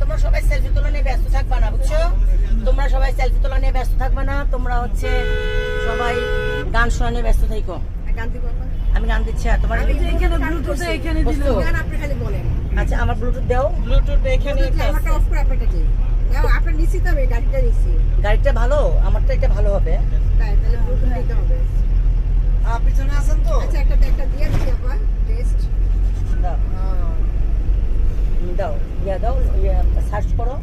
তোমরা সবাই সেলফি তোলা নিয়ে ব্যস্ত থাকবা না, বুঝছো? তোমরা সবাই সেলফি তোলা নিয়ে ব্যস্ত থাকবা না, তোমরা হচ্ছে সবাই গান শোনা নিয়ে ব্যস্ত থাকো। আমি গান দিচ্ছি। আর তোমার আচ্ছা, আমার ব্লুটুথ দাও। ব্লুটুথ এখানে গাড়িটা ভালো, আমারটা এটা ভালো হবে। পিছনে আছেন তো? দাও ইয়া দাও, সার্চ করো।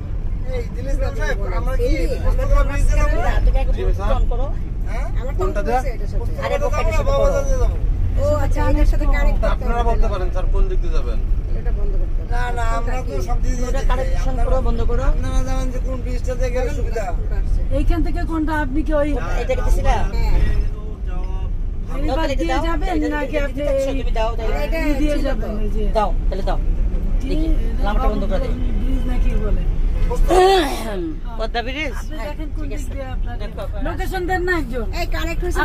আপনারা বলতে পারেন স্যার কোন দিক দিয়ে যাবেন। না না, আমরা তো সব দিক দিয়ে কানেকশন করো, বন্ধ করো। আপনারা জানেন যে কোন ব্রিজটা থেকে গেলে সুবিধা। এইখান থেকে কোনটা আপনি কি ওই এটা দিছিলা? যাবেন নাকি আপনি দাও দিয়ে যাবেন? দাও তাহলে দাও, দেখি লামটা বন্ধ করে দে। ব্রিজ নাকি বলে পদ্মা ব্রিজ। আপনি দেখেন কোন দিক দিয়ে আপনার লোকেশন দেন না একজন। এই কানেক্ট হইছে